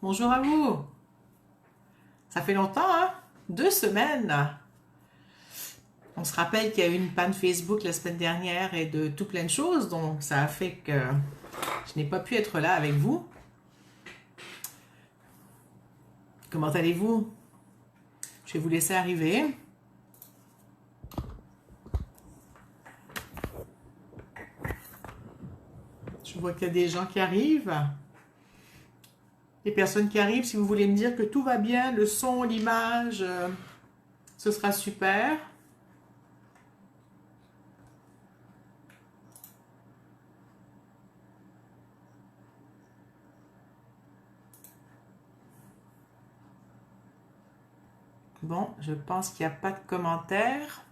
bonjour à vous. Ça fait longtemps, hein? 2 semaines. On se rappelle qu'il y a eu une panne Facebook la semaine dernière et de tout plein de choses, donc ça a fait que je n'ai pas pu être là avec vous. Comment allez-vous? Je vais vous laisser arriver. Je vois qu'il y a des gens qui arrivent. Les personnes qui arrivent, si vous voulez me dire que tout va bien, le son, l'image, ce sera super. Bon, je pense qu'il n'y a pas de commentaires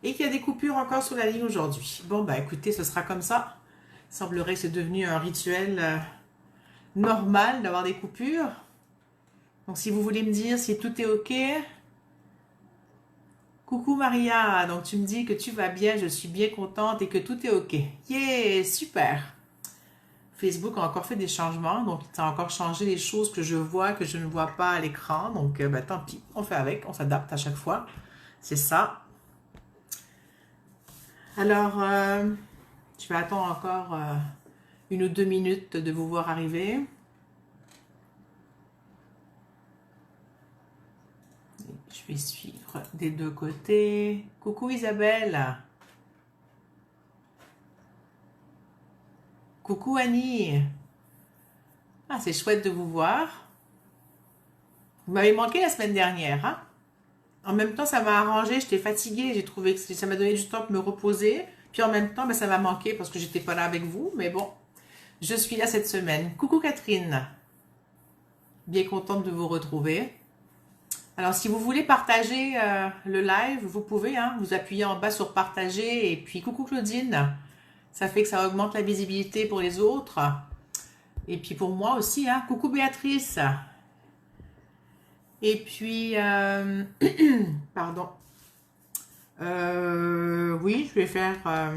et qu'il y a des coupures encore sur la ligne aujourd'hui. Bon, bah écoutez, ce sera comme ça. Il semblerait que c'est devenu un rituel normal d'avoir des coupures. Donc si vous voulez me dire si tout est OK. Coucou Maria, donc tu me dis que tu vas bien, je suis bien contente et que tout est OK. Yeah, super. Facebook a encore fait des changements, donc ça a encore changé les choses que je vois, que je ne vois pas à l'écran. Donc bah, tant pis, on fait avec, on s'adapte à chaque fois. C'est ça. Alors, je vais attendre encore 1 ou 2 minutes de vous voir arriver. Je vais suivre des deux côtés. Coucou Isabelle. Coucou Annie. Ah, c'est chouette de vous voir. Vous m'avez manqué la semaine dernière, hein? En même temps, ça m'a arrangé, j'étais fatiguée, j'ai trouvé que ça m'a donné du temps pour me reposer. Puis en même temps, ben, ça m'a manqué parce que j'étais pas là avec vous. Mais bon, je suis là cette semaine. Coucou Catherine. Bien contente de vous retrouver. Alors, si vous voulez partager le live, vous pouvez, hein, vous appuyez en bas sur partager. Et puis, coucou Claudine. Ça fait que ça augmente la visibilité pour les autres. Et puis pour moi aussi, hein. Coucou Béatrice. Et puis, pardon. Oui, je vais faire...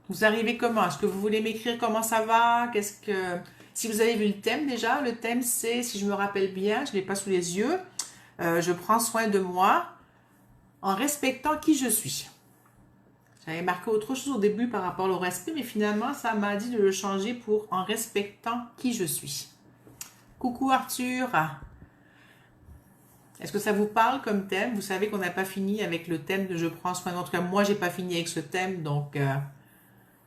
Vous arrivez comment? Est-ce que vous voulez m'écrire comment ça va? Qu'est-ce que... Si vous avez vu le thème déjà, le thème c'est, si je me rappelle bien, je ne l'ai pas sous les yeux, je prends soin de moi en respectant qui je suis. J'avais marqué autre chose au début par rapport au respect, mais finalement, ça m'a dit de le changer pour en respectant qui je suis. Coucou Arthur. Est-ce que ça vous parle comme thème? Vous savez qu'on n'a pas fini avec le thème de je prends soin. En tout cas, moi, j'ai pas fini avec ce thème, donc...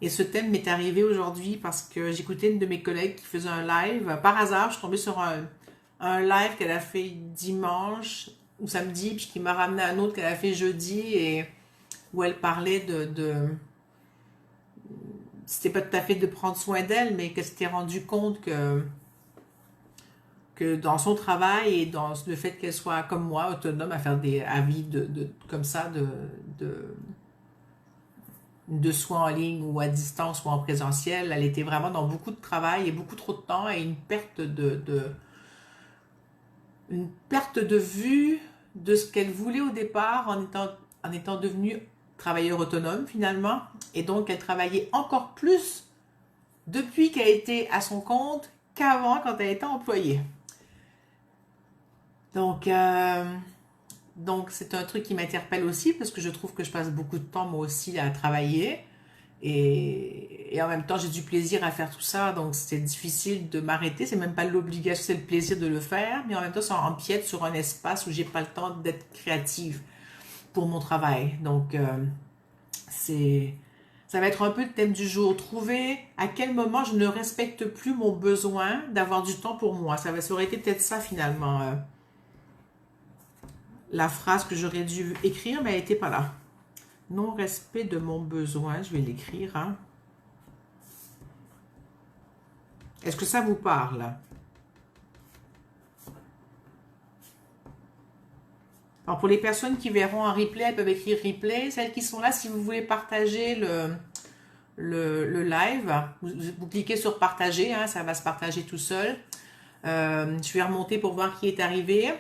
Et ce thème m'est arrivé aujourd'hui parce que j'écoutais une de mes collègues qui faisait un live. Par hasard, je suis tombée sur un live qu'elle a fait dimanche ou samedi, puis qui m'a ramené un autre qu'elle a fait jeudi et où elle parlait c'était pas tout à fait de prendre soin d'elle, mais qu'elle s'était rendue compte que dans son travail et dans le fait qu'elle soit comme moi, autonome à faire des avis comme ça de soins en ligne ou à distance ou en présentiel, elle était vraiment dans beaucoup de travail et beaucoup trop de temps et une perte de vue de ce qu'elle voulait au départ en étant devenue travailleur autonome finalement. Et donc, elle travaillait encore plus depuis qu'elle était à son compte qu'avant quand elle était employée. Donc c'est un truc qui m'interpelle aussi parce que je trouve que je passe beaucoup de temps moi aussi à travailler et en même temps j'ai du plaisir à faire tout ça, donc c'est difficile de m'arrêter, c'est même pas l'obligation, c'est le plaisir de le faire, mais en même temps ça empiète sur un espace où j'ai pas le temps d'être créative pour mon travail. Donc ça va être un peu le thème du jour. Trouver à quel moment je ne respecte plus mon besoin d'avoir du temps pour moi. Ça aurait été peut-être ça finalement. La phrase que j'aurais dû écrire, mais elle n'était pas là. Non-respect de mon besoin, je vais l'écrire. Hein. Est-ce que ça vous parle? Alors pour les personnes qui verront un replay, elles peuvent écrire replay. Celles qui sont là, si vous voulez partager le live, vous cliquez sur partager, hein, ça va se partager tout seul. Je vais remonter pour voir qui est arrivé.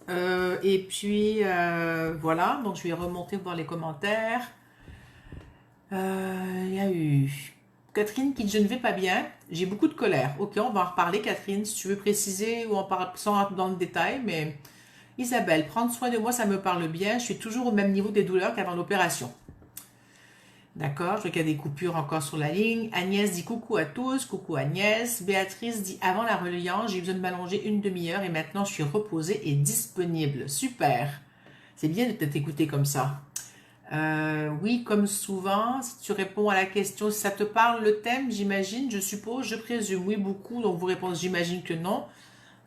Et puis voilà, donc je vais remonter voir les commentaires. Il y a eu Catherine qui dit je ne vais pas bien, j'ai beaucoup de colère. Ok, on va en reparler Catherine, si tu veux préciser ou en parler sans rentrer dans le détail, mais Isabelle, prendre soin de moi, ça me parle bien, je suis toujours au même niveau des douleurs qu'avant l'opération. D'accord, je vois qu'il y a des coupures encore sur la ligne. Agnès dit coucou à tous, coucou Agnès. Béatrice dit avant la reliance, j'ai besoin de m'allonger une demi-heure et maintenant je suis reposée et disponible. Super, c'est bien de t'écouter comme ça. Oui, comme souvent, si tu réponds à la question, si ça te parle le thème, j'imagine, je suppose, je présume, oui, beaucoup, donc vous répondez, j'imagine que non.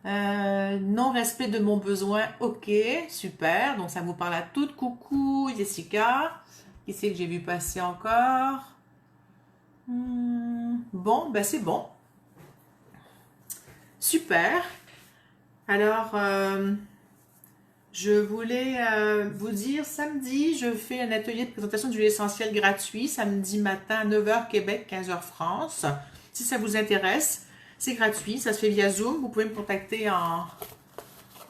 Non-respect de mon besoin, ok, super, donc ça vous parle à toutes, coucou Jessica, qui c'est que j'ai vu passer encore? Bon, ben c'est bon, super, alors... je voulais vous dire, samedi, je fais un atelier de présentation d'huile essentielle gratuit, samedi matin à 9h Québec, 15h France. Si ça vous intéresse, c'est gratuit, ça se fait via Zoom. Vous pouvez me contacter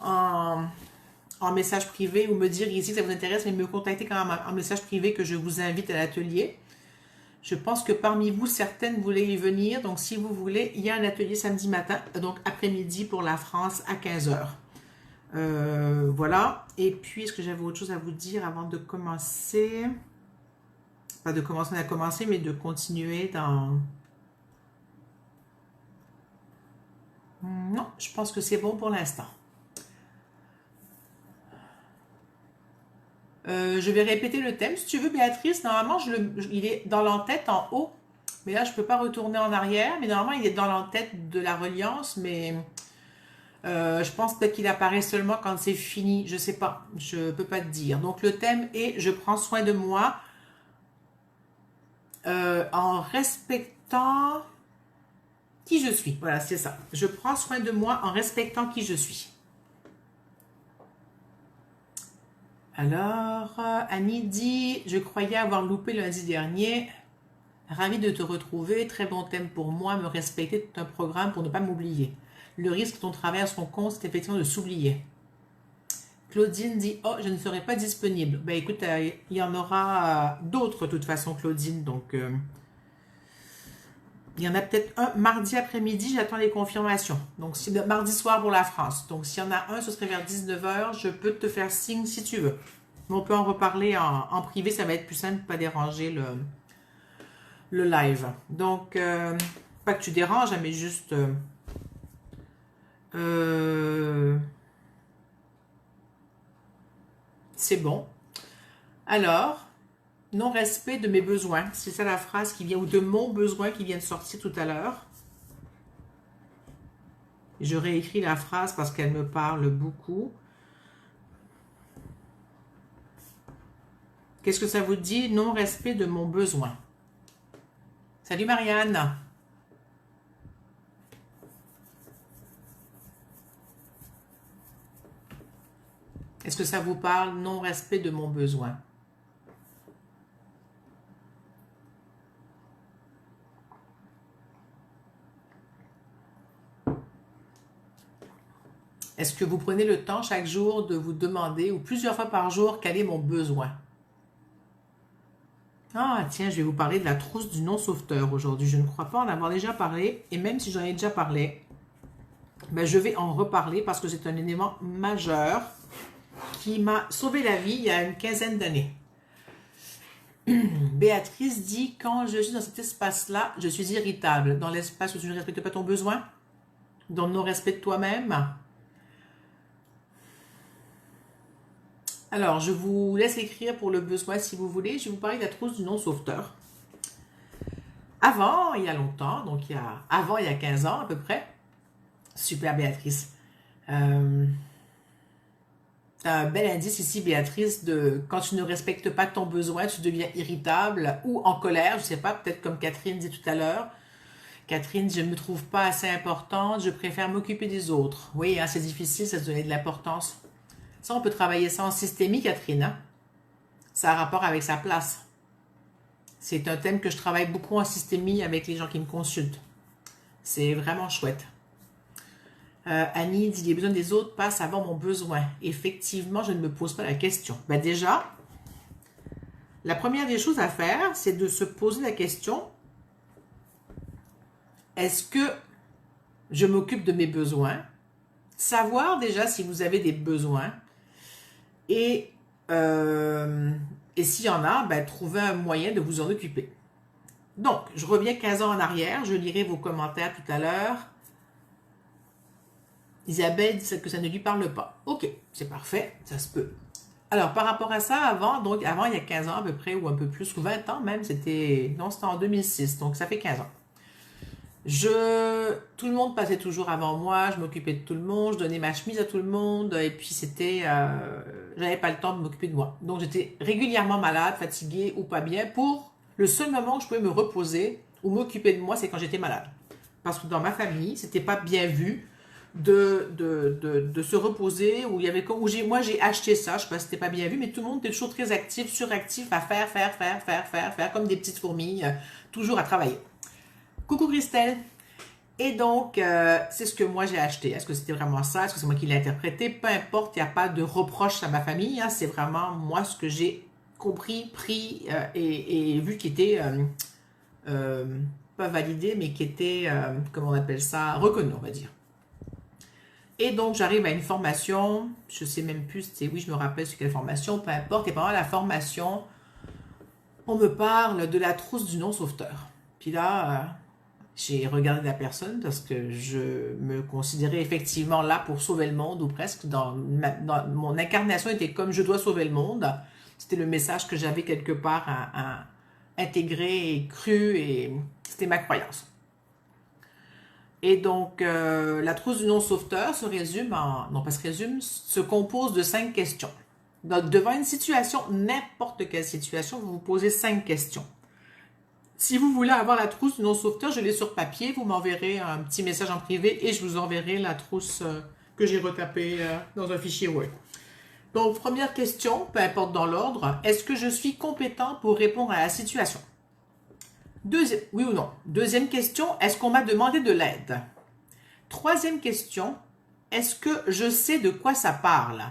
en message privé ou me dire ici que ça vous intéresse, mais me contacter quand même en message privé que je vous invite à l'atelier. Je pense que parmi vous, certaines voulaient y venir, donc si vous voulez, il y a un atelier samedi matin, donc après-midi pour la France à 15h. Voilà. Et puis, est-ce que j'avais autre chose à vous dire avant de commencer? Pas de commencer à commencer, mais de continuer dans... Non, je pense que c'est bon pour l'instant. Je vais répéter le thème. Si tu veux, Béatrice, normalement, il est dans l'entête en haut. Mais là, je ne peux pas retourner en arrière. Mais normalement, il est dans l'entête de la reliance, mais... je pense peut-être qu'il apparaît seulement quand c'est fini. Je sais pas. Je peux pas te dire. Donc le thème est je prends soin de moi en respectant qui je suis. Voilà, c'est ça. Je prends soin de moi en respectant qui je suis. Alors, Annie dit je croyais avoir loupé lundi dernier. Ravie de te retrouver. Très bon thème pour moi. Me respecter tout un programme pour ne pas m'oublier. Le risque dont traverse son compte, c'est effectivement de s'oublier. Claudine dit oh, je ne serai pas disponible. Ben écoute, il y en aura d'autres de toute façon, Claudine. Donc, il y en a peut-être un mardi après-midi, j'attends les confirmations. Donc, mardi soir pour la France. Donc, s'il y en a un, ce serait vers 19h. Je peux te faire signe si tu veux. Mais on peut en reparler en privé, ça va être plus simple, pas déranger le live. Donc, pas que tu déranges, mais juste... c'est bon. Alors, non-respect de mes besoins. C'est ça la phrase qui vient, ou de mon besoin qui vient de sortir tout à l'heure. Je réécris la phrase parce qu'elle me parle beaucoup. Qu'est-ce que ça vous dit? Non-respect de mon besoin. Salut Marianne. Est-ce que ça vous parle? Non-respect de mon besoin. Est-ce que vous prenez le temps chaque jour de vous demander, ou plusieurs fois par jour, quel est mon besoin? Ah tiens, je vais vous parler de la trousse du non-sauveteur aujourd'hui. Je ne crois pas en avoir déjà parlé, et même si j'en ai déjà parlé, ben, je vais en reparler parce que c'est un élément majeur qui m'a sauvé la vie il y a une quinzaine d'années. Béatrice dit, quand je suis dans cet espace-là, je suis irritable. Dans l'espace où tu ne respectes pas ton besoin, dans le non-respect de toi-même. Alors, je vous laisse écrire pour le besoin si vous voulez. Je vais vous parler de la trousse du non-sauveteur. Avant, il y a longtemps, donc il y a 15 ans à peu près. Super Béatrice. Un bel indice ici, Béatrice, de quand tu ne respectes pas ton besoin, tu deviens irritable ou en colère, je ne sais pas, peut-être comme Catherine dit tout à l'heure. Catherine, je ne me trouve pas assez importante, je préfère m'occuper des autres. Oui, hein, c'est difficile, ça se donner de l'importance. Ça, on peut travailler ça en systémie, Catherine. Hein? Ça a rapport avec sa place. C'est un thème que je travaille beaucoup en systémie avec les gens qui me consultent. C'est vraiment chouette. Annie dit, les besoins des autres passent avant mon besoin. Effectivement, je ne me pose pas la question. Ben déjà, La première des choses à faire, c'est de se poser la question, est-ce que je m'occupe de mes besoins? Savoir déjà si vous avez des besoins et, et s'il y en a, ben, trouver un moyen de vous en occuper. Donc, je reviens 15 ans en arrière, je lirai vos commentaires tout à l'heure. Isabelle dit que ça ne lui parle pas. Ok, c'est parfait, ça se peut. Alors, par rapport à ça, avant, il y a 15 ans à peu près, ou un peu plus, ou 20 ans même, c'était en 2006, donc ça fait 15 ans. Tout le monde passait toujours avant moi, je m'occupais de tout le monde, je donnais ma chemise à tout le monde, et puis j'avais pas le temps de m'occuper de moi. Donc j'étais régulièrement malade, fatiguée ou pas bien. Pour le seul moment où je pouvais me reposer ou m'occuper de moi, c'est quand j'étais malade. Parce que dans ma famille, c'était pas bien vu de se reposer, moi j'ai acheté ça, je sais pas si c'était pas bien vu, mais tout le monde était toujours très actif, suractif, à faire, comme des petites fourmis, toujours à travailler. Coucou Christelle. Et donc, c'est ce que moi j'ai acheté. Est-ce que c'était vraiment ça? Est-ce que c'est moi qui l'ai interprété? Peu importe, il n'y a pas de reproche à ma famille. Hein, c'est vraiment moi ce que j'ai compris, pris et vu qui était pas validé, mais qui était, comment on appelle ça, reconnu, on va dire. Et donc, j'arrive à une formation, je sais même plus, oui, je me rappelle sur quelle formation, peu importe. Et pendant la formation, on me parle de la trousse du non-sauveteur. Puis là, j'ai regardé la personne parce que je me considérais effectivement là pour sauver le monde, ou presque. Mon incarnation était comme je dois sauver le monde. C'était le message que j'avais quelque part à intégrer et cru, et c'était ma croyance. Et donc, la trousse du non-sauveteur se compose de 5 questions. Donc, devant une situation, n'importe quelle situation, vous vous posez 5 questions. Si vous voulez avoir la trousse du non-sauveteur, je l'ai sur papier. Vous m'enverrez un petit message en privé et je vous enverrai la trousse que j'ai retapée dans un fichier Word. Donc, première question, peu importe dans l'ordre, est-ce que je suis compétent pour répondre à la situation? Oui ou non? Deuxième question, est-ce qu'on m'a demandé de l'aide? Troisième question, est-ce que je sais de quoi ça parle?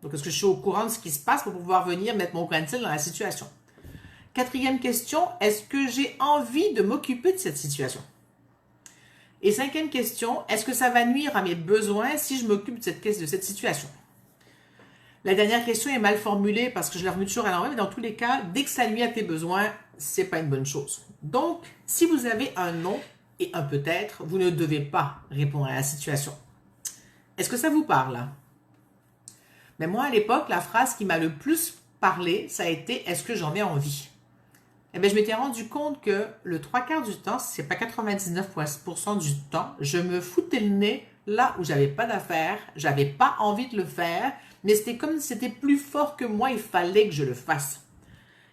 Donc, est-ce que je suis au courant de ce qui se passe pour pouvoir venir mettre mon grain de sel dans la situation? Quatrième question, est-ce que j'ai envie de m'occuper de cette situation? Et cinquième question, est-ce que ça va nuire à mes besoins si je m'occupe de cette situation? La dernière question est mal formulée parce que je la remets toujours à l'envers, mais dans tous les cas, dès que ça nuit à tes besoins, c'est pas une bonne chose. Donc, si vous avez un non et un peut-être, vous ne devez pas répondre à la situation. Est-ce que ça vous parle? Mais moi, à l'époque, la phrase qui m'a le plus parlé, ça a été « Est-ce que j'en ai envie ?» Eh bien, je m'étais rendu compte que le 3/4 du temps, si ce n'est pas 99% du temps, je me foutais le nez là où j'avais pas d'affaires, j'avais pas envie de le faire, mais c'était comme si c'était plus fort que moi, il fallait que je le fasse.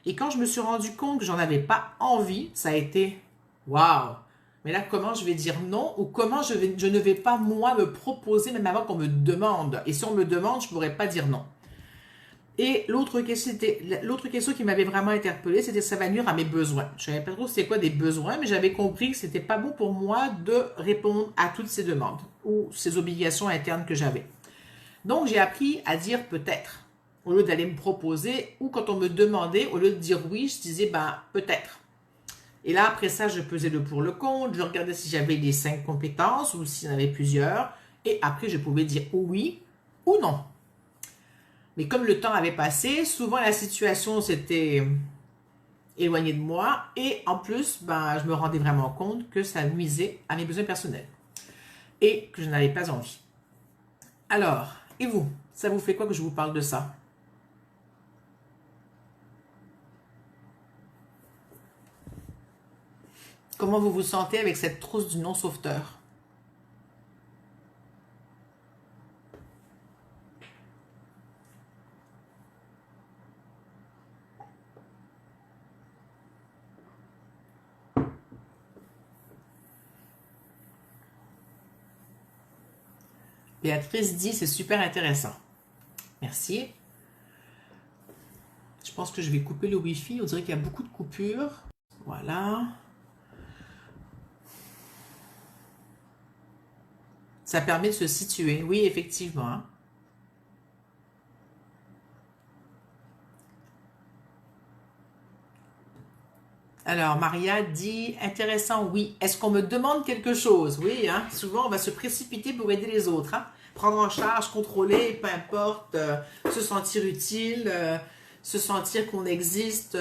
Et quand je me suis rendu compte que j'en avais pas envie, ça a été « Waouh !» Mais là, comment je vais dire non, ou comment je ne vais pas moi me proposer même avant qu'on me demande. Et si on me demande, je ne pourrais pas dire non. Et l'autre question qui m'avait vraiment interpellée, c'était ça va nuire à mes besoins. Je ne savais pas trop c'était quoi des besoins, mais j'avais compris que c'était pas bon pour moi de répondre à toutes ces demandes ou ces obligations internes que j'avais. Donc, j'ai appris à dire peut-être, au lieu d'aller me proposer, ou quand on me demandait, au lieu de dire oui, je disais ben peut-être. Et là, après ça, je pesais le pour le contre, je regardais si j'avais les 5 compétences ou s'il y en avait plusieurs, et après, je pouvais dire oui ou non. Mais comme le temps avait passé, souvent la situation s'était éloignée de moi, et en plus, ben, je me rendais vraiment compte que ça nuisait à mes besoins personnels et que je n'avais pas envie. Alors, et vous? Ça vous fait quoi que je vous parle de ça? Comment vous vous sentez avec cette trousse du non-sauveteur? Béatrice dit, c'est super intéressant. Merci. Je pense que je vais couper le Wi-Fi. On dirait qu'il y a beaucoup de coupures. Voilà. Ça permet de se situer. Oui, effectivement. Alors, Maria dit, intéressant, oui. Est-ce qu'on me demande quelque chose? Oui, hein. Souvent, on va se précipiter pour aider les autres, hein. Prendre en charge, contrôler, peu importe, se sentir utile, se sentir qu'on existe,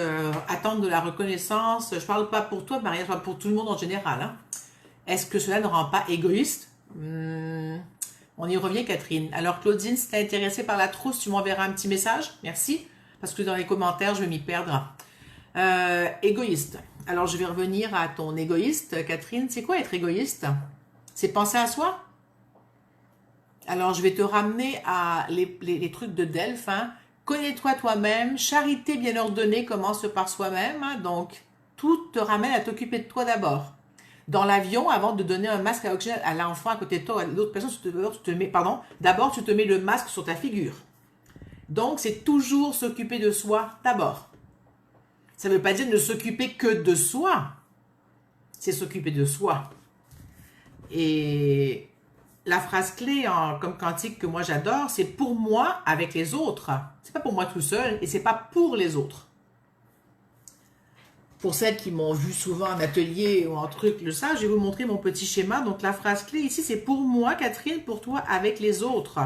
attendre de la reconnaissance. Je parle pas pour toi, Maria, je parle pour tout le monde en général, hein. Est-ce que cela ne rend pas égoïste? On y revient, Catherine. Alors, Claudine, si t'es intéressée par la trousse, tu m'enverras un petit message. Merci. Parce que dans les commentaires, je vais m'y perdre. Égoïste. Alors, je vais revenir à ton égoïste, Catherine. C'est quoi être égoïste? C'est penser à soi? Alors, je vais te ramener à les trucs de Delphes, hein. Connais-toi toi-même. Charité bien ordonnée commence par soi-même, hein. Donc, tout te ramène à t'occuper de toi d'abord. Dans l'avion, avant de donner un masque à oxygène à l'enfant à côté de toi, à l'autre personne, d'abord tu te mets le masque sur ta figure. Donc, c'est toujours s'occuper de soi d'abord. Ça ne veut pas dire ne s'occuper que de soi. C'est s'occuper de soi. Et la phrase clé comme cantique que moi j'adore, c'est pour moi avec les autres. C'est pas pour moi tout seul et c'est pas pour les autres. Pour celles qui m'ont vu souvent en atelier ou en truc, je vais vous montrer mon petit schéma. Donc la phrase clé ici, c'est pour moi, Catherine, pour toi, avec les autres.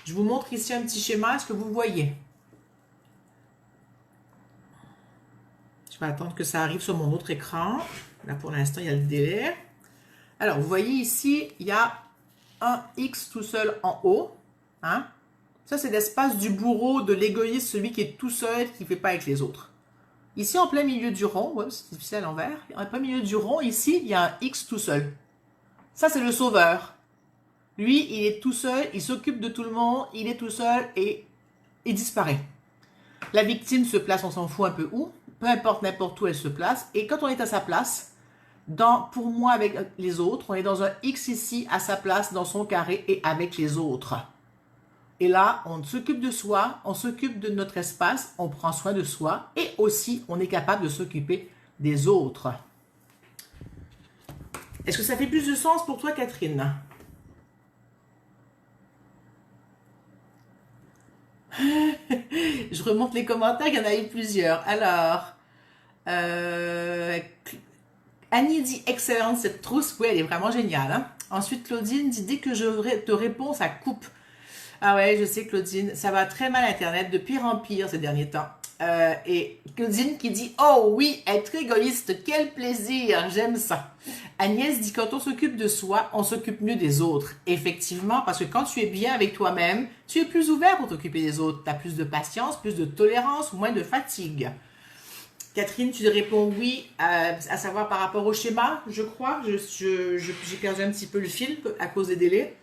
Je vous montre ici un petit schéma. Est-ce que vous voyez? Je vais attendre que ça arrive sur mon autre écran. Là, pour l'instant, il y a le délai. Alors, vous voyez ici, il y a un X tout seul en haut. Hein? Ça, c'est l'espace du bourreau, de l'égoïste, celui qui est tout seul, qui ne fait pas avec les autres. Ici, en plein milieu du rond, ouais, c'est difficile à l'envers. En plein milieu du rond, ici, il y a un X tout seul. Ça, c'est le sauveur. Lui, il est tout seul, il s'occupe de tout le monde, il est tout seul et il disparaît. La victime se place, on s'en fout un peu où. Peu importe, n'importe où elle se place. Et quand on est à sa place, pour moi avec les autres, on est dans un X ici, à sa place, dans son carré et avec les autres. Et là, on s'occupe de soi, on s'occupe de notre espace, on prend soin de soi et aussi, on est capable de s'occuper des autres. Est-ce que ça fait plus de sens pour toi, Catherine? Je remonte les commentaires, il y en a eu plusieurs. Alors, Annie dit excellente cette trousse. Oui, elle est vraiment géniale, hein? Ensuite, Claudine dit dès que je te réponds, ça coupe. Ah ouais, je sais, Claudine, ça va très mal Internet, de pire en pire ces derniers temps. Et Claudine qui dit oh oui, être égoïste, quel plaisir, j'aime ça. Agnès dit quand on s'occupe de soi, on s'occupe mieux des autres. Effectivement, parce que quand tu es bien avec toi-même, tu es plus ouvert pour t'occuper des autres. Tu as plus de patience, plus de tolérance, moins de fatigue. Catherine, tu réponds oui, à savoir par rapport au schéma, je crois. J'ai perdu un petit peu le fil à cause des délais.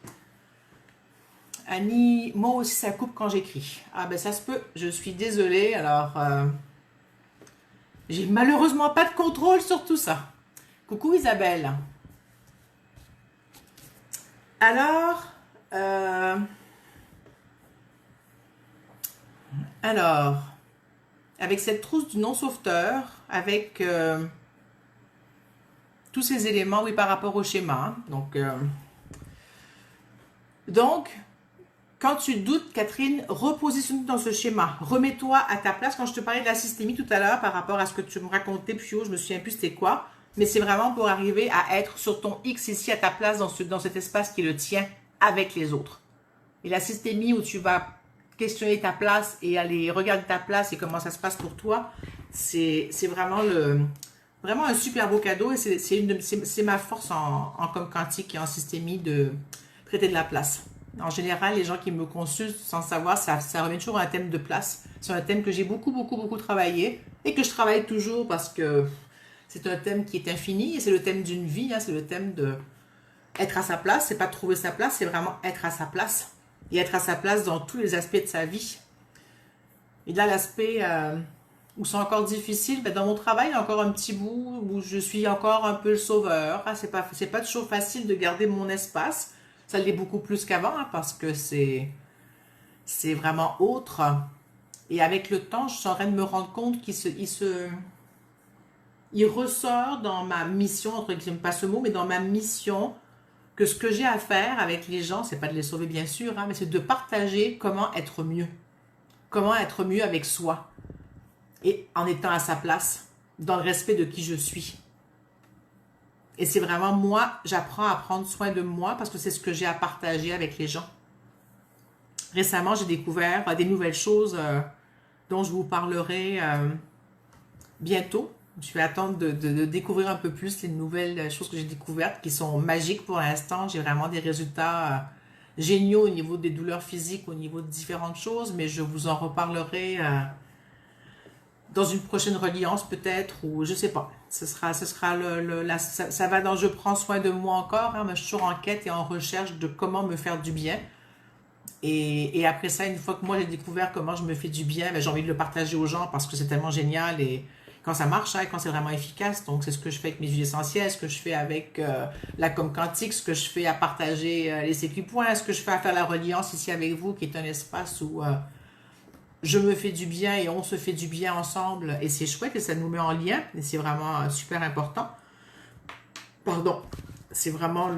Annie, moi aussi ça coupe quand j'écris. Ah ben ça se peut, je suis désolée. Alors, j'ai malheureusement pas de contrôle sur tout ça. Coucou Isabelle. Alors, avec cette trousse du non-sauveteur, avec tous ces éléments, oui, par rapport au schéma. Donc, quand tu doutes, Catherine, repositionne dans ce schéma. Remets-toi à ta place. Quand je te parlais de la systémie tout à l'heure, par rapport à ce que tu me racontais, Pio, je me souviens plus c'était quoi. Mais c'est vraiment pour arriver à être sur ton X ici, à ta place, dans cet espace qui est le tien, avec les autres. Et la systémie où tu vas questionner ta place et aller regarder ta place et comment ça se passe pour toi, c'est vraiment un super beau cadeau. Et c'est ma force en comme quantique et en systémie de traiter de la place. En général, les gens qui me consultent sans savoir, ça revient toujours à un thème de place. C'est un thème que j'ai beaucoup travaillé et que je travaille toujours parce que c'est un thème qui est infini et c'est le thème d'une vie. Hein, c'est le thème de être à sa place. C'est pas trouver sa place, c'est vraiment être à sa place et être à sa place dans tous les aspects de sa vie. Et là, l'aspect où c'est encore difficile, ben dans mon travail, il y a encore un petit bout où je suis encore un peu le sauveur. Hein, c'est pas toujours facile de garder mon espace. Ça l'est beaucoup plus qu'avant hein, parce que c'est vraiment autre. Et avec le temps, je suis en train de me rendre compte il ressort dans ma mission, entre guillemets, pas ce mot, mais dans ma mission, que ce que j'ai à faire avec les gens, c'est pas de les sauver bien sûr, hein, mais c'est de partager comment être mieux. Comment être mieux avec soi. et en étant à sa place, dans le respect de qui je suis. Et c'est vraiment moi, j'apprends à prendre soin de moi parce que c'est ce que j'ai à partager avec les gens. Récemment, j'ai découvert des nouvelles choses dont je vous parlerai bientôt. Je vais attendre de découvrir un peu plus les nouvelles choses que j'ai découvertes qui sont magiques pour l'instant. J'ai vraiment des résultats géniaux au niveau des douleurs physiques, au niveau de différentes choses, mais je vous en reparlerai dans une prochaine reliance peut-être, ou je sais pas. Ce sera ça va dans je prends soin de moi encore, hein, mais je suis toujours en quête et en recherche de comment me faire du bien. Et après ça, une fois que moi j'ai découvert comment je me fais du bien, ben, j'ai envie de le partager aux gens parce que c'est tellement génial et quand ça marche, hein, quand c'est vraiment efficace. Donc c'est ce que je fais avec mes huiles essentielles, ce que je fais avec la com quantique, ce que je fais à partager les sécu points, ce que je fais à faire la reliance ici avec vous, qui est un espace où je me fais du bien et on se fait du bien ensemble. Et c'est chouette et ça nous met en lien et c'est vraiment super important. Pardon, c'est vraiment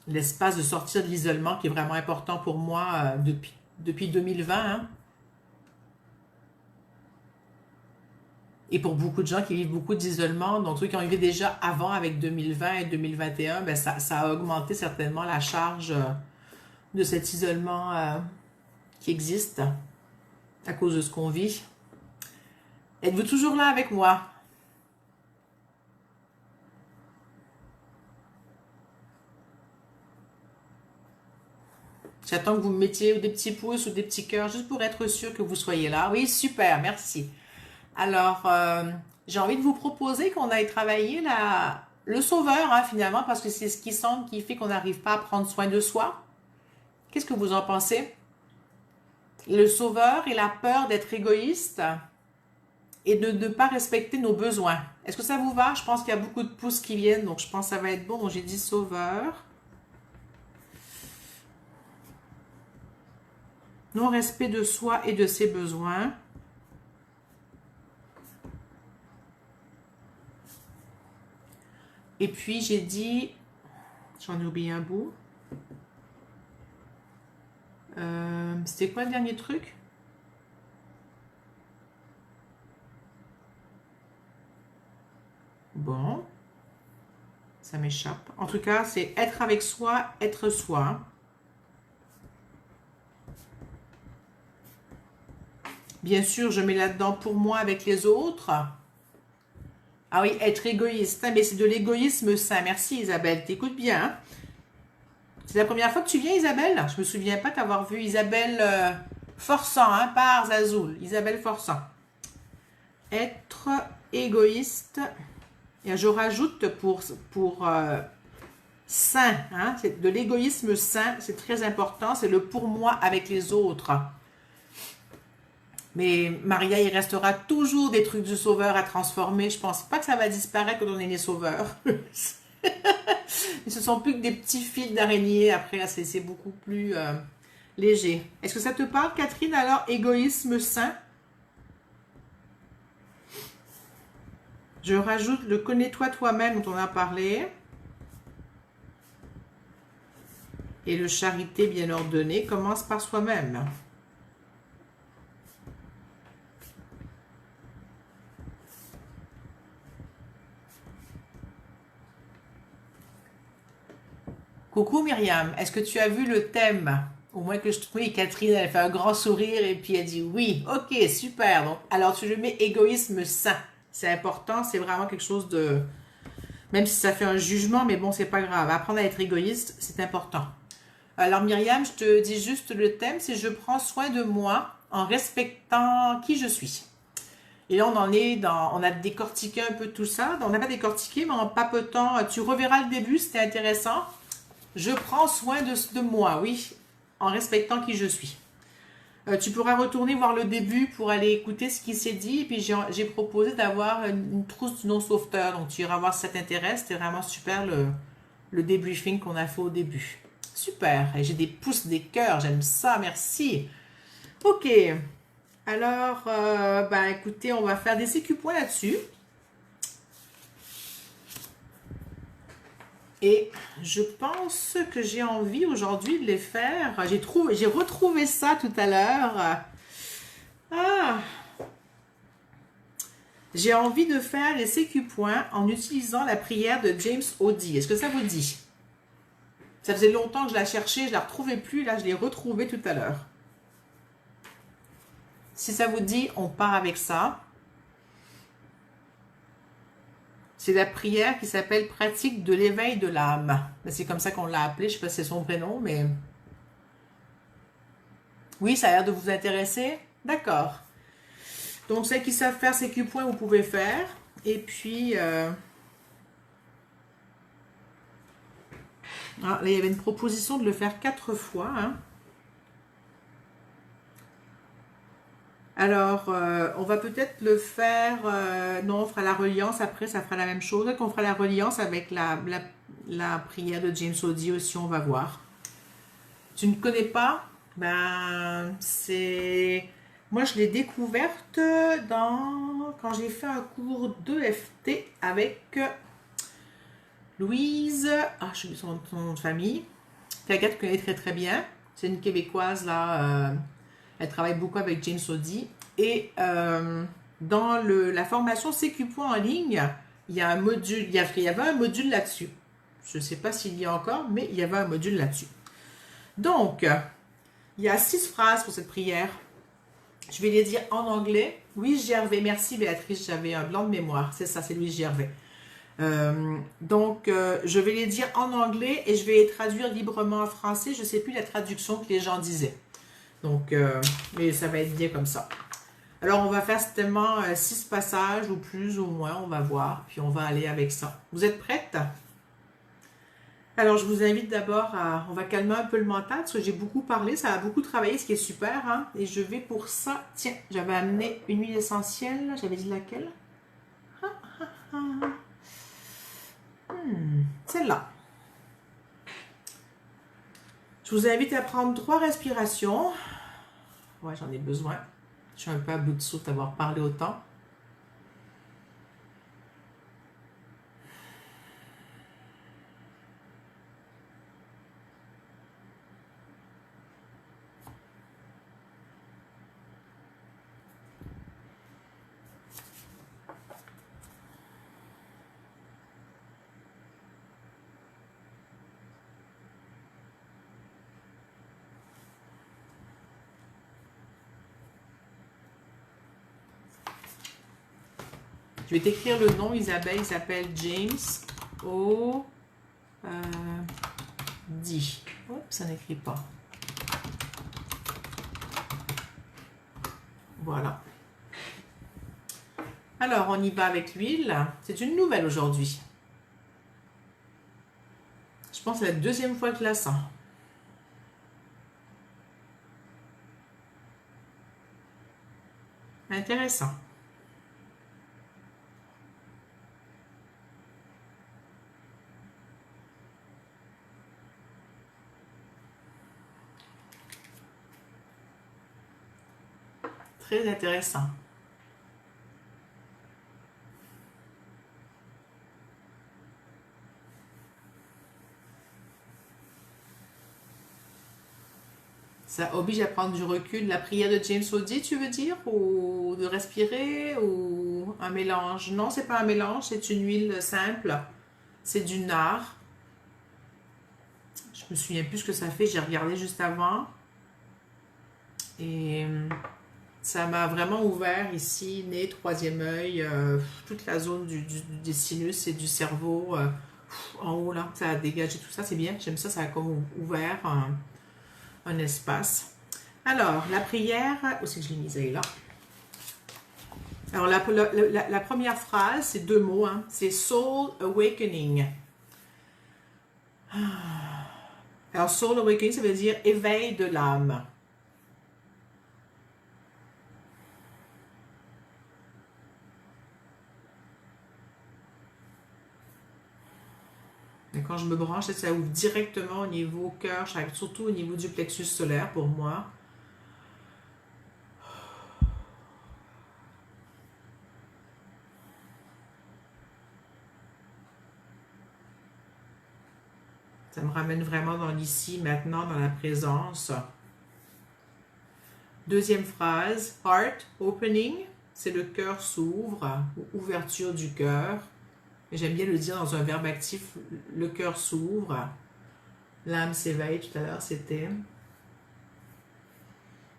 l'espace de sortir de l'isolement qui est vraiment important pour moi depuis 2020. Hein. Et pour beaucoup de gens qui vivent beaucoup d'isolement, donc ceux qui ont vécu déjà avant avec 2020 et 2021, ben ça a augmenté certainement la charge de cet isolement qui existe à cause de ce qu'on vit. Êtes-vous toujours là avec moi? J'attends que vous me mettiez des petits pouces ou des petits cœurs juste pour être sûr que vous soyez là. Oui, super, merci. Alors, j'ai envie de vous proposer qu'on aille travailler le sauveur, hein, finalement, parce que c'est ce qui semble qui fait qu'on n'arrive pas à prendre soin de soi. Qu'est-ce que vous en pensez? Le sauveur et la peur d'être égoïste et de ne pas respecter nos besoins. Est-ce que ça vous va? Je pense qu'il y a beaucoup de pouces qui viennent, donc je pense que ça va être bon. Donc j'ai dit sauveur. Non-respect de soi et de ses besoins. Et puis j'ai dit, j'en ai oublié un bout. C'était quoi le dernier truc? Bon, ça m'échappe. En tout cas, c'est être avec soi, être soi. Bien sûr, je mets là-dedans pour moi avec les autres. Ah oui, être égoïste. Mais c'est de l'égoïsme sain. Merci Isabelle, t'écoutes bien. Hein. C'est la première fois que tu viens Isabelle? Je me souviens pas t'avoir vu Isabelle Forçant, hein, par Zazoul. Isabelle Forçant. Être égoïste. Et je rajoute pour sain. Hein, c'est de l'égoïsme sain, c'est très important. C'est le pour moi avec les autres. Mais Maria, il restera toujours des trucs du sauveur à transformer. Je pense pas que ça va disparaître quand on est les sauveurs. Ce sont plus que des petits fils d'araignée. Après, c'est beaucoup plus léger. Est-ce que ça te parle, Catherine? Alors, égoïsme sain. Je rajoute le connais-toi toi-même dont on a parlé. Et le charité bien ordonnée commence par soi-même. Coucou Myriam, est-ce que tu as vu le thème? Au moins que je trouve, oui, Catherine, elle fait un grand sourire et puis elle dit oui, ok, super. Donc, alors tu le mets égoïsme sain. C'est important, c'est vraiment quelque chose de... Même si ça fait un jugement, mais bon, c'est pas grave. Apprendre à être égoïste, c'est important. Alors Myriam, je te dis juste le thème, c'est je prends soin de moi en respectant qui je suis. Et là, on a décortiqué un peu tout ça. On n'a pas décortiqué, mais en papotant, tu reverras le début, c'était intéressant. Je prends soin de moi, oui, en respectant qui je suis. Tu pourras retourner voir le début pour aller écouter ce qui s'est dit. Et puis, j'ai proposé d'avoir une trousse du non-sauveteur. Donc, tu iras voir si ça t'intéresse. C'était vraiment super le débriefing qu'on a fait au début. Super. Et j'ai des pouces, des cœurs. J'aime ça. Merci. Ok. Alors, écoutez, on va faire des sécu points là-dessus. Et je pense que j'ai envie aujourd'hui de les faire. J'ai retrouvé ça tout à l'heure. Ah, J'ai envie de faire les sécu points en utilisant la prière de James Odie. Est-ce que ça vous dit? Ça faisait longtemps que je la cherchais, je ne la retrouvais plus. Là, je l'ai retrouvée tout à l'heure. Si ça vous dit, on part avec ça. C'est la prière qui s'appelle pratique de l'éveil de l'âme. C'est comme ça qu'on l'a appelée. Je ne sais pas si c'est son prénom, mais... Oui, ça a l'air de vous intéresser. D'accord. Donc, celles qui savent faire ces Q-points, vous pouvez faire. Et puis... Ah, là, il y avait une proposition de le faire 4 fois. Hein. Alors, on va peut-être le faire... non, on fera la reliance. Après, ça fera la même chose. On fera la reliance avec la prière de James Odie aussi, on va voir. Tu ne connais pas? Ben, c'est... Moi, je l'ai découverte quand j'ai fait un cours d'EFT avec Louise. Ah, je sais son nom de famille. Qu'Agathe connaît très très bien. C'est une Québécoise, là. Elle travaille beaucoup avec James Odie. Et dans la formation CQ Point en ligne, il y a un module, il y avait un module là-dessus. Je ne sais pas s'il y a encore, mais il y avait un module là-dessus. Donc, il y a 6 phrases pour cette prière. Je vais les dire en anglais. Louise Gervais, merci Béatrice, j'avais un blanc de mémoire. C'est ça, c'est Louise Gervais. Donc, je vais les dire en anglais et je vais les traduire librement en français. Je ne sais plus la traduction que les gens disaient. Donc, mais ça va être bien comme ça. Alors, on va faire certainement 6 passages ou plus ou moins, on va voir. Puis, on va aller avec ça. Vous êtes prêtes? Alors, je vous invite d'abord à... On va calmer un peu le mental parce que j'ai beaucoup parlé, ça a beaucoup travaillé, ce qui est super. Hein? Et je vais pour ça... Tiens, j'avais amené une huile essentielle. J'avais dit laquelle? Celle-là. Je vous invite à prendre 3 respirations. Ouais, j'en ai besoin. Je suis un peu à bout de souffle d'avoir parlé autant. Je vais t'écrire le nom, Isabelle. Il s'appelle James Odie. Oups, ça n'écrit pas. Voilà. Alors, on y va avec l'huile. C'est une nouvelle aujourd'hui. Je pense que c'est la 2e fois que je la sens. Intéressant. Très intéressant. Ça oblige à prendre du recul. La prière de James Odie, tu veux dire? Ou de respirer? Ou un mélange? Non, c'est pas un mélange, c'est une huile simple. C'est du nard. Je me souviens plus ce que ça fait, j'ai regardé juste avant. Et ça m'a vraiment ouvert ici, nez, 3e œil, toute la zone des sinus et du cerveau en haut là. Ça a dégagé tout ça, c'est bien. J'aime ça, ça a comme ouvert un espace. Alors, la prière, où c'est que je l'ai mise? Elle est là. Alors, la première phrase, c'est 2 mots. Hein, c'est Soul Awakening. Alors, Soul Awakening, ça veut dire éveil de l'âme. Et quand je me branche, ça ouvre directement au niveau cœur, surtout au niveau du plexus solaire pour moi. Ça me ramène vraiment dans l'ici, maintenant, dans la présence. 2e phrase, Heart Opening. c'est le cœur s'ouvre, ou ouverture du cœur. J'aime bien le dire dans un verbe actif, le cœur s'ouvre. L'âme s'éveille, tout à l'heure c'était.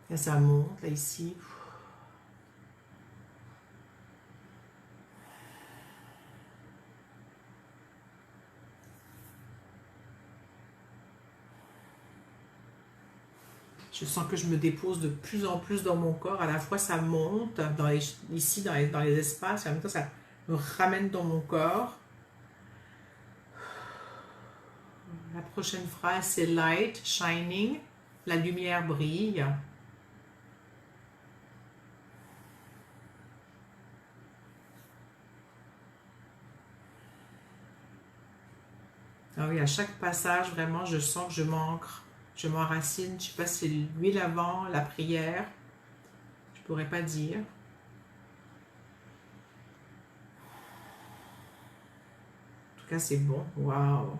Là, ça monte, là, ici. Je sens que je me dépose de plus en plus dans mon corps. À la fois, ça monte ici, dans les espaces, et en même temps, ça me ramène dans mon corps. La prochaine phrase, c'est light, shining. La lumière brille. Ah oui, à chaque passage, vraiment, je sens que je m'ancre, je m'enracine. Je ne sais pas si c'est l'huile avant, la prière. Je ne pourrais pas dire. En tout cas, c'est bon. Waouh!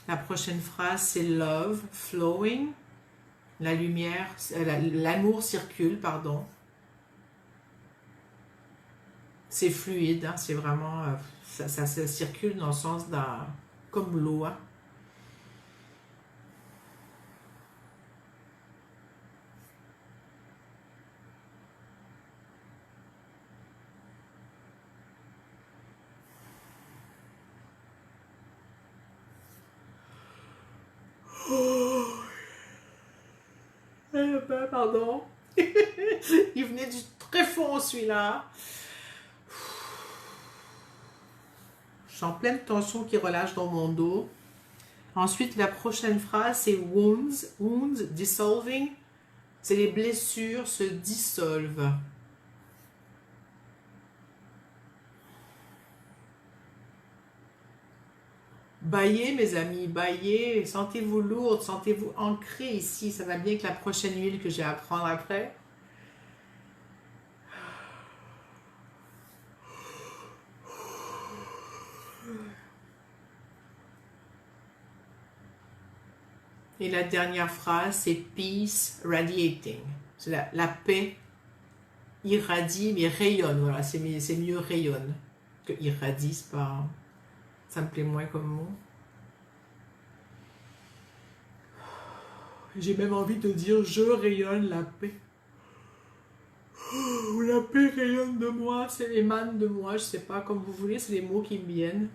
La prochaine phrase, c'est love, flowing. La lumière, l'amour circule, pardon. C'est fluide, hein, c'est vraiment, ça circule dans le sens comme l'eau. Hein. Pardon. Il venait du très fond celui-là. Je suis en pleine tension qui relâche dans mon dos. Ensuite, la prochaine phrase, c'est wounds. Wounds, dissolving. C'est les blessures se dissolvent. Baillez, mes amis, baillez. Sentez-vous lourde, sentez-vous ancrée ici. Ça va bien avec la prochaine huile que j'ai à prendre après. Et la dernière phrase, c'est peace radiating. C'est la paix irradie, mais rayonne. Voilà, c'est mieux rayonne que irradie, c'est pas. Ça me plaît moins comme mot. J'ai même envie de dire je rayonne la paix. Ou la paix rayonne de moi, c'est émane de moi, je sais pas, comme vous voulez, c'est les mots qui me viennent.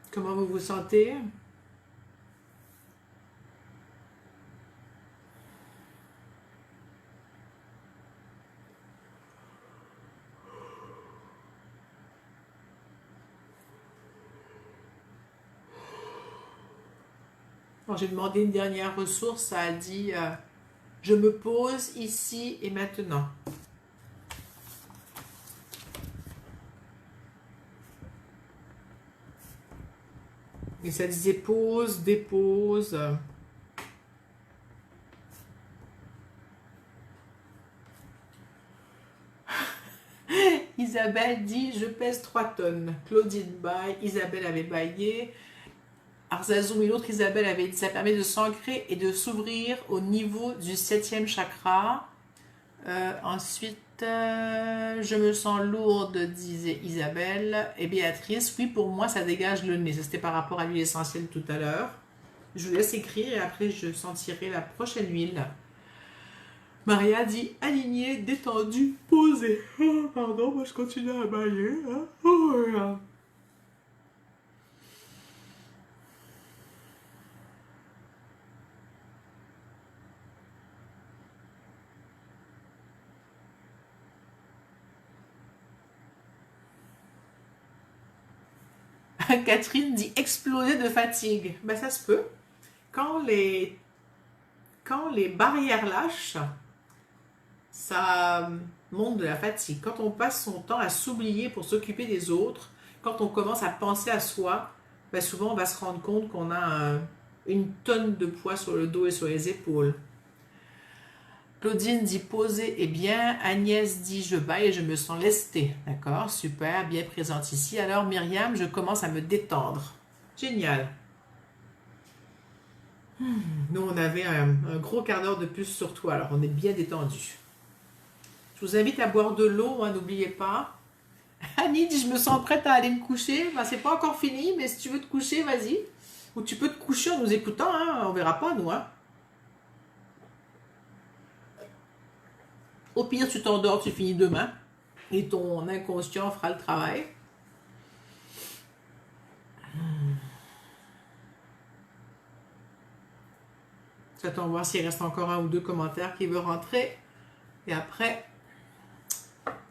Comment vous vous sentez? Quand j'ai demandé une dernière ressource, ça a dit je me pose ici et maintenant. Et ça disait pause, dépose. Isabelle dit je pèse 3 tonnes. Claudine baille, Isabelle avait baillé. Arzazoum et l'autre Isabelle avait dit ça permet de s'ancrer et de s'ouvrir au niveau du 7e chakra. Ensuite, je me sens lourde, disait Isabelle. Et Béatrice, oui, pour moi, ça dégage le nez. Ça, c'était par rapport à l'huile essentielle tout à l'heure. Je vous laisse écrire et après, je sentirai la prochaine huile. Maria dit aligné, détendu, posé. Oh, pardon, moi je continue à bailler. Hein. Oh, là. Catherine dit exploser de fatigue. Ben, ça se peut. Quand les barrières lâchent, ça montre de la fatigue. Quand on passe son temps à s'oublier pour s'occuper des autres, quand on commence à penser à soi, ben souvent on va se rendre compte qu'on a une tonne de poids sur le dos et sur les épaules. Claudine dit poser est bien. Agnès dit je baille et je me sens lestée. D'accord, super, bien présente ici. Alors Myriam, je commence à me détendre. Génial. Nous, on avait un gros quart d'heure de plus sur toi, alors on est bien détendu. Je vous invite à boire de l'eau, hein, n'oubliez pas. Annie dit je me sens prête à aller me coucher. Ben, c'est pas encore fini, mais si tu veux te coucher, vas-y. Ou tu peux te coucher en nous écoutant, hein, on verra pas nous. Hein. Au pire, tu t'endors, tu finis demain. Et ton inconscient fera le travail. J'attends voir s'il reste encore un ou deux commentaires qui veulent rentrer. Et après...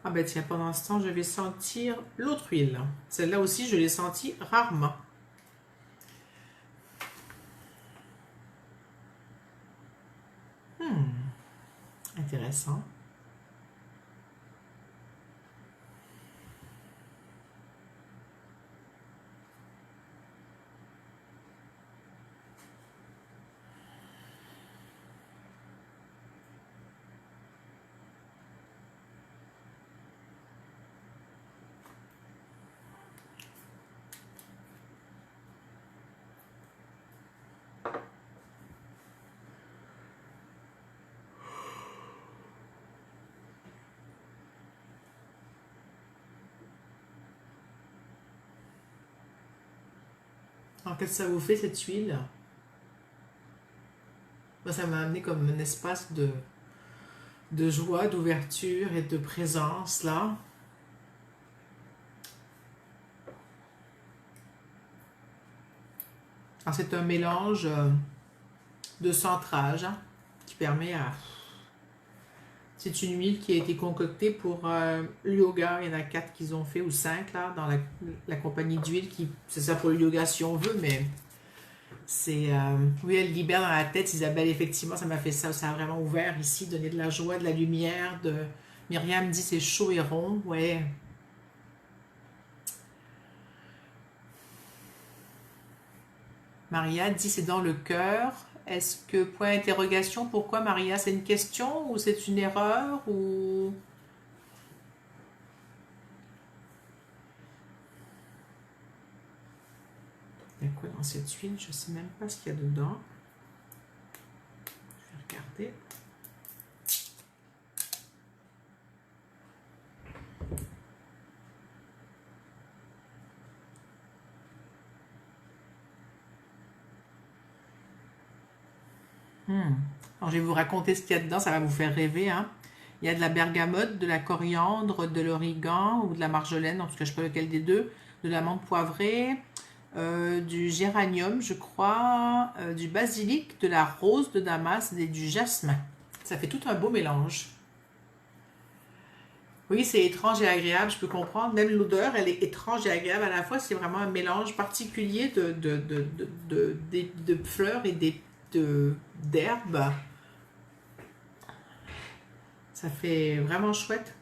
Ah ben tiens, pendant ce temps, je vais sentir l'autre huile. Celle-là aussi, je l'ai sentie rarement. Intéressant. Alors, qu'est-ce que ça vous fait, cette huile? Moi, ça m'a amené comme un espace de joie, d'ouverture et de présence, là. Alors, c'est un mélange de centrage hein, qui permet à... C'est une huile qui a été concoctée pour le yoga. Il y en a 4 qu'ils ont fait, ou 5 là, dans la compagnie d'huile. C'est ça pour le yoga si on veut, mais c'est... oui, elle libère dans la tête. Isabelle, effectivement, ça m'a fait ça. Ça a vraiment ouvert ici, donné de la joie, de la lumière. Myriam dit c'est chaud et rond. Ouais. Maria dit c'est dans le cœur. Est-ce que, point d'interrogation, pourquoi Maria? C'est une question ou c'est une erreur ou... Il y a quoi dans cette huile? Je ne sais même pas ce qu'il y a dedans. Je vais regarder. Alors, je vais vous raconter ce qu'il y a dedans, ça va vous faire rêver. Hein. Il y a de la bergamote, de la coriandre, de l'origan ou de la marjolaine, en tout cas je ne sais pas lequel des deux, de la menthe poivrée, du géranium, je crois, du basilic, de la rose de Damas et du jasmin. Ça fait tout un beau mélange. Oui, c'est étrange et agréable, je peux comprendre. Même l'odeur, elle est étrange et agréable à la fois. C'est vraiment un mélange particulier de fleurs et d'herbes. Ça fait vraiment chouette.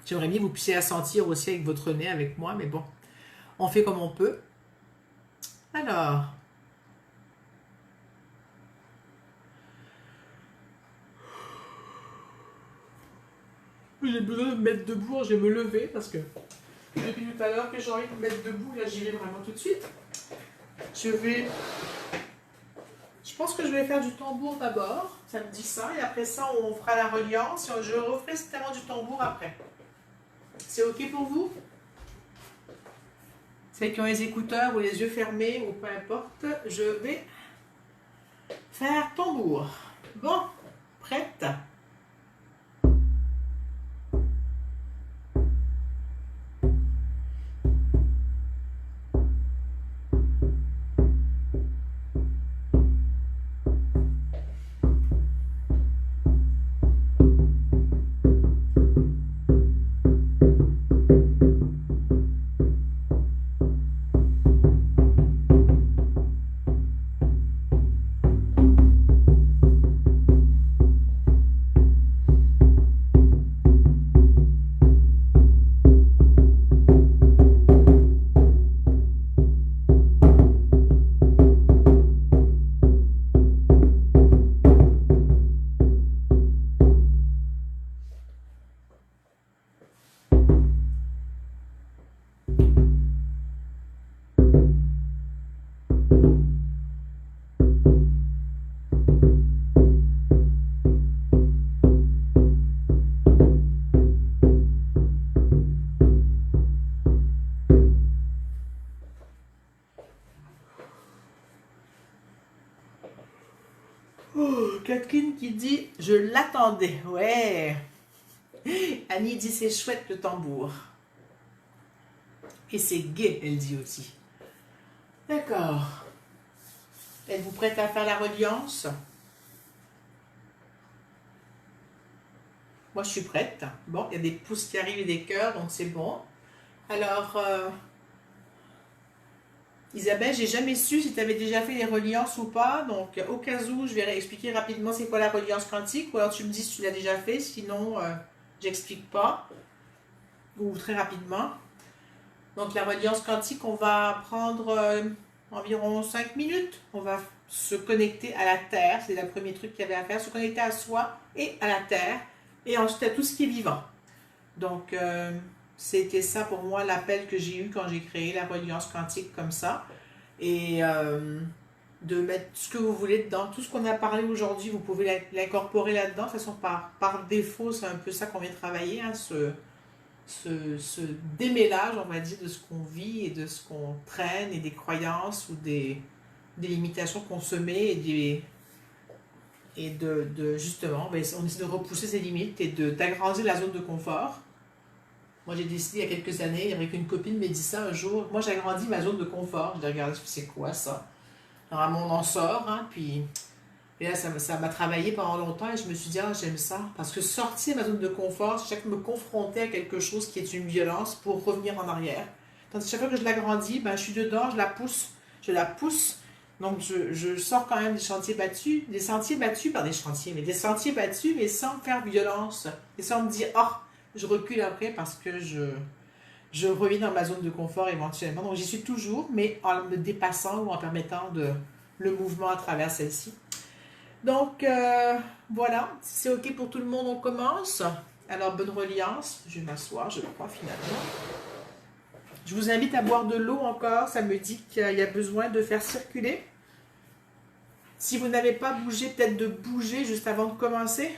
J'aimerais bien que vous puissiez la sentir aussi avec votre nez, avec moi, mais bon, on fait comme on peut. Alors, j'ai besoin de me mettre debout, je vais me lever parce que depuis tout à l'heure que j'ai envie de me mettre debout, là j'y vais vraiment tout de suite. Je pense que je vais faire du tambour d'abord, ça me dit ça, et après ça on fera la reliance, et je referai certainement du tambour après. C'est ok pour vous? Celles qui ont les écouteurs ou les yeux fermés ou peu importe, je vais faire tambour. Bon, prête? Oh, Catherine qui dit, je l'attendais. Ouais. Annie dit, c'est chouette le tambour. Et c'est gai, elle dit aussi. D'accord. Êtes-vous prête à faire la reliance? Moi, je suis prête. Bon, il y a des pouces qui arrivent et des cœurs, donc c'est bon. Alors, Isabelle, j'ai jamais su si tu avais déjà fait les reliances ou pas. Donc, au cas où, je vais expliquer rapidement c'est quoi la reliance quantique. Ou alors tu me dis si tu l'as déjà fait. Sinon, j'explique pas. Ou très rapidement. Donc, la reliance quantique, on va prendre environ 5 minutes. On va se connecter à la Terre. C'est le premier truc qu'il y avait à faire. Se connecter à soi et à la Terre. Et ensuite à tout ce qui est vivant. Donc, c'était ça pour moi l'appel que j'ai eu quand j'ai créé la reliance quantique comme ça. Et de mettre ce que vous voulez dedans. Tout ce qu'on a parlé aujourd'hui, vous pouvez l'incorporer là-dedans. De toute façon, par défaut, c'est un peu ça qu'on vient travailler, hein, ce démêlage, on va dire, de ce qu'on vit et de ce qu'on traîne et des croyances ou des limitations qu'on se met et de justement, ben, on essaie de repousser ses limites et d'agrandir la zone de confort. Moi, j'ai décidé il y a quelques années, avec une copine m'a dit ça un jour. Moi, j'ai agrandi ma zone de confort. Je l'ai regardé, c'est quoi ça? Normalement, on en sort, hein, puis et là, ça m'a travaillé pendant longtemps et je me suis dit, ah, j'aime ça. Parce que sortir de ma zone de confort, c'est chaque fois me confronter à quelque chose qui est une violence pour revenir en arrière. Tandis que chaque fois que je l'agrandis, ben, je suis dedans, je la pousse, je la pousse. Donc, je sors quand même des chantiers battus, des sentiers battus par des chantiers, mais des sentiers battus, mais sans me faire violence. Et sans me dire, oh, je recule après parce que je reviens dans ma zone de confort éventuellement. Donc, j'y suis toujours, mais en me dépassant ou en permettant le mouvement à travers celle-ci. Donc, voilà, si c'est OK pour tout le monde, on commence. Alors, bonne reliance. Je vais m'asseoir, je crois, finalement. Je vous invite à boire de l'eau encore. Ça me dit qu'il y a besoin de faire circuler. Si vous n'avez pas bougé, peut-être de bouger juste avant de commencer.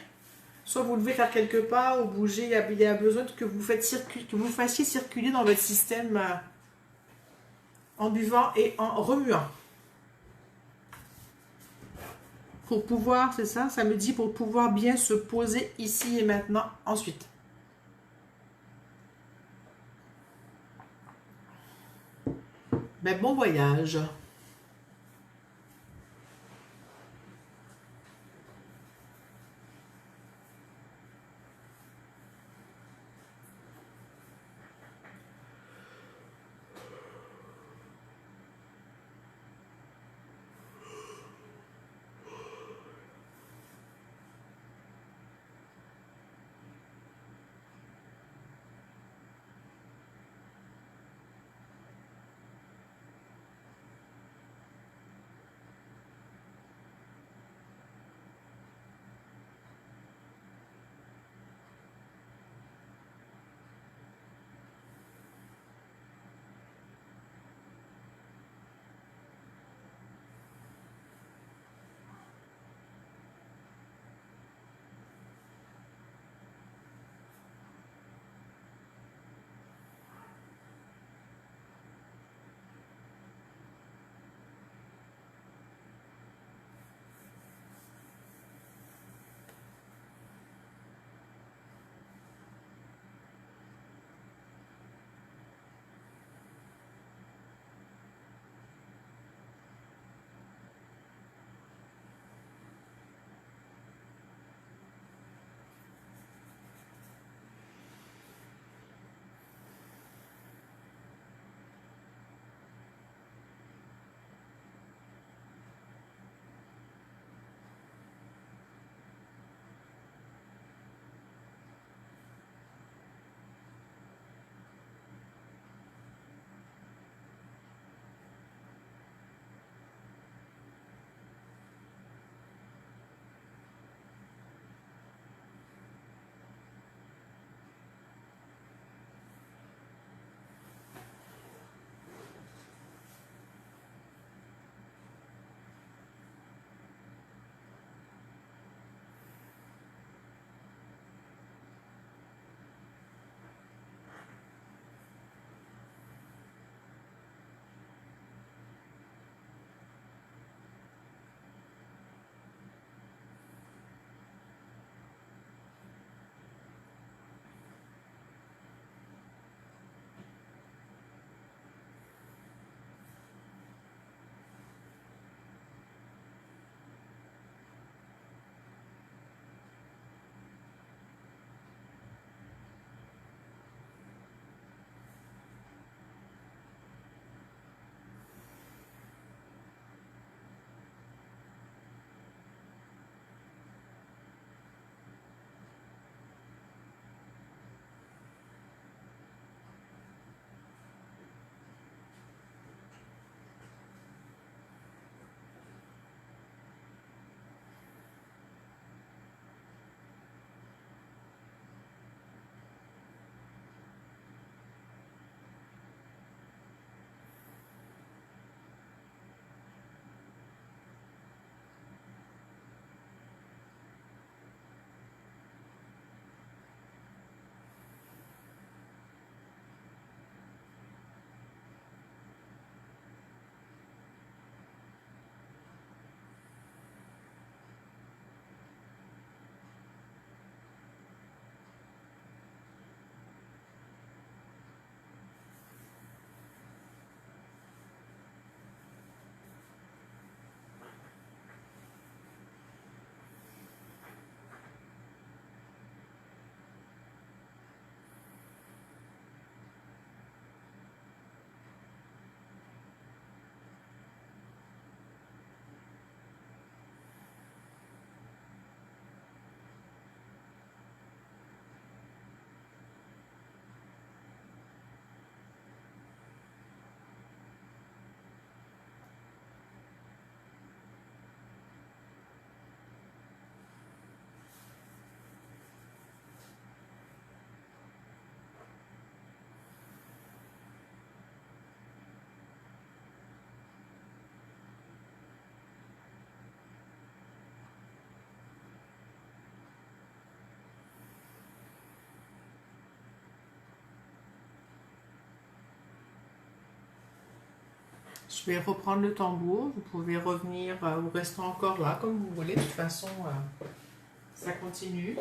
Soit vous devez faire quelque part ou bouger. Il y a besoin que vous, que vous fassiez circuler dans votre système en buvant et en remuant. Pour pouvoir, c'est ça, ça me dit pour pouvoir bien se poser ici et maintenant ensuite. Ben, bon voyage. Je vais reprendre le tambour. Vous pouvez revenir ou rester encore là, comme vous voulez. De toute façon, ça continue.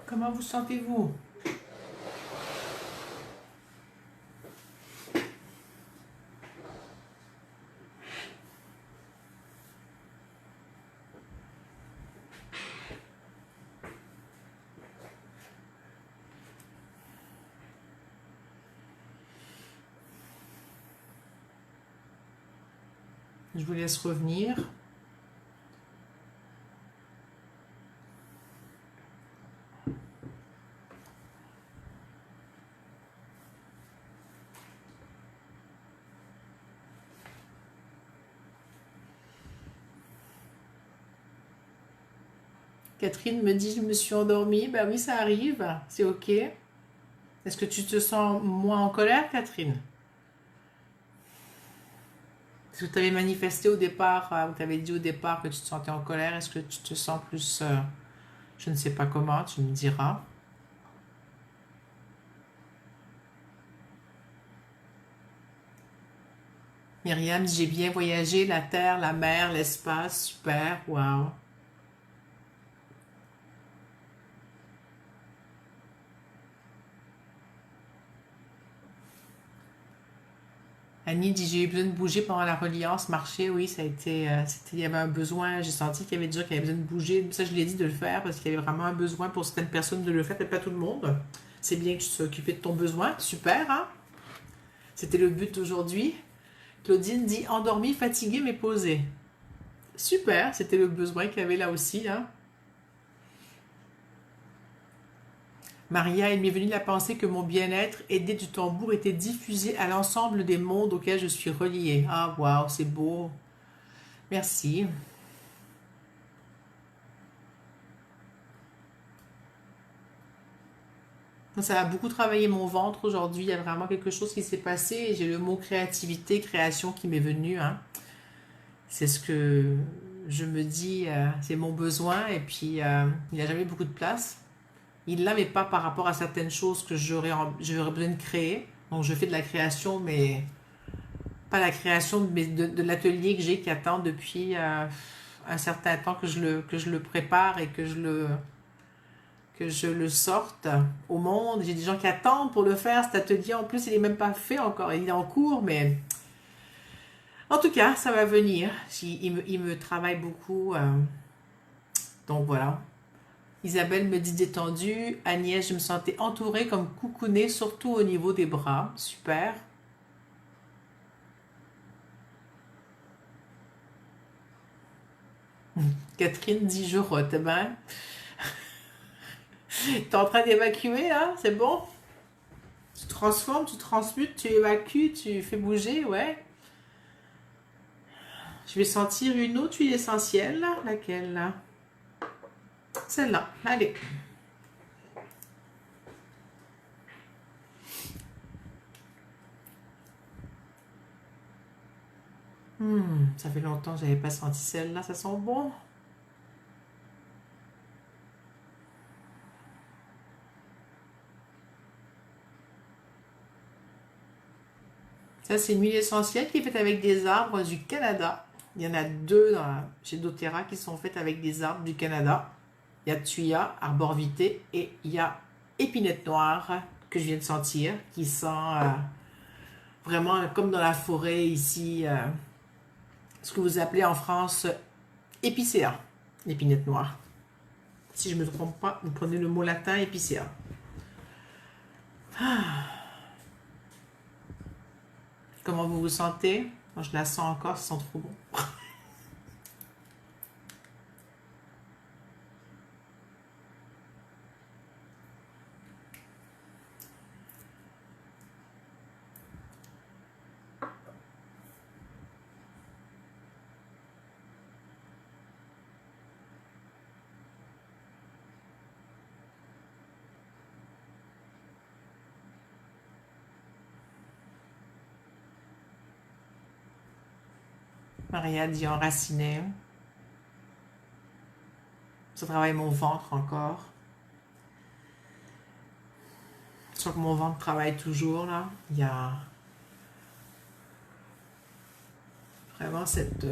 Comment vous sentez-vous? Je vous laisse revenir. Catherine me dit, je me suis endormie. Ben oui, ça arrive. C'est OK. Est-ce que tu te sens moins en colère, Catherine? Est-ce que tu avais manifesté au départ, ou tu avais dit au départ que tu te sentais en colère? Est-ce que tu te sens plus, je ne sais pas comment, tu me diras. Myriam dit, j'ai bien voyagé, la terre, la mer, l'espace, super, waouh. Annie dit, j'ai eu besoin de bouger pendant la reliance, marcher, oui, ça a été, il y avait un besoin, j'ai senti qu'il y avait des gens qui avaient besoin de bouger, ça je l'ai dit de le faire parce qu'il y avait vraiment un besoin pour certaines personnes de le faire, peut-être pas tout le monde. C'est bien que tu sois occupé de ton besoin, super, hein? C'était le but aujourd'hui. Claudine dit, endormie, fatiguée mais posée. Super, c'était le besoin qu'il y avait là aussi, hein? Maria, il m'est venu la pensée que mon bien-être, aidé du tambour, était diffusé à l'ensemble des mondes auxquels je suis reliée. Ah, waouh, c'est beau. Merci. Ça a beaucoup travaillé mon ventre aujourd'hui. Il y a vraiment quelque chose qui s'est passé. Et j'ai le mot créativité, création qui m'est venu, hein. C'est ce que je me dis, c'est mon besoin. Et puis, il n'y a jamais beaucoup de place. Il l'a, mais pas par rapport à certaines choses que j'aurais besoin de créer. Donc, je fais de la création, mais pas la création de l'atelier que j'ai qui attend depuis un certain temps que je le prépare et que je le sorte au monde. J'ai des gens qui attendent pour le faire, cet atelier. En plus, il n'est même pas fait encore. Il est en cours, mais En tout cas, ça va venir. Il me travaille beaucoup. Donc voilà. Isabelle me dit détendue. Agnès, je me sentais entourée comme coucounée, surtout au niveau des bras. Super. Catherine dit je rote. Eh ben, t'es en train d'évacuer là? C'est bon? Tu transformes, tu transmutes, tu évacues, tu fais bouger, ouais. Je vais sentir une autre huile essentielle, là. Laquelle, là? Celle-là. Allez. Ça fait longtemps que j'avais pas senti celle-là. Ça sent bon. Ça, c'est une huile essentielle qui est faite avec des arbres du Canada. Il y en a deux chez doTERRA qui sont faites avec des arbres du Canada. Il y a Thuya, arbor vitae, et il y a épinette noire que je viens de sentir, qui sent vraiment comme dans la forêt ici, ce que vous appelez en France épicéa, l'épinette noire. Si je ne me trompe pas, vous prenez le mot latin épicéa. Comment vous vous sentez? Moi, je la sens encore, ça sent trop bon. Maria dit enraciné. Ça travaille mon ventre encore. Je sens que mon ventre travaille toujours là. Il y a vraiment cette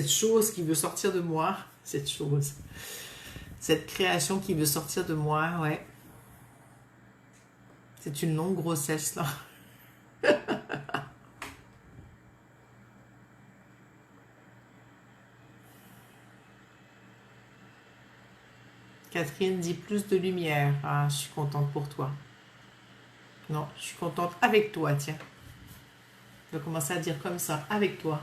chose qui veut sortir de moi. Cette chose. Cette création qui veut sortir de moi, ouais. C'est une longue grossesse là. Catherine dit plus de lumière. Ah, je suis contente pour toi. Non, je suis contente avec toi, tiens. Je vais commencer à dire comme ça, avec toi.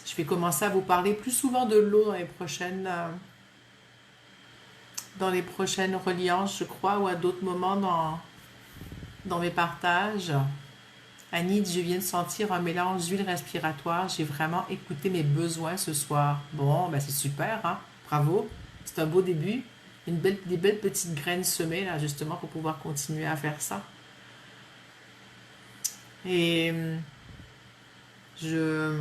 Je vais commencer à vous parler plus souvent de l'eau dans les prochaines reliances, je crois, ou à d'autres moments dans mes partages. Annie dit, je viens de sentir un mélange d'huile respiratoire. J'ai vraiment écouté mes besoins ce soir. Bon, ben c'est super, hein? Bravo. C'est un beau début. Des belles petites graines semées, là, justement, pour pouvoir continuer à faire ça. Et je...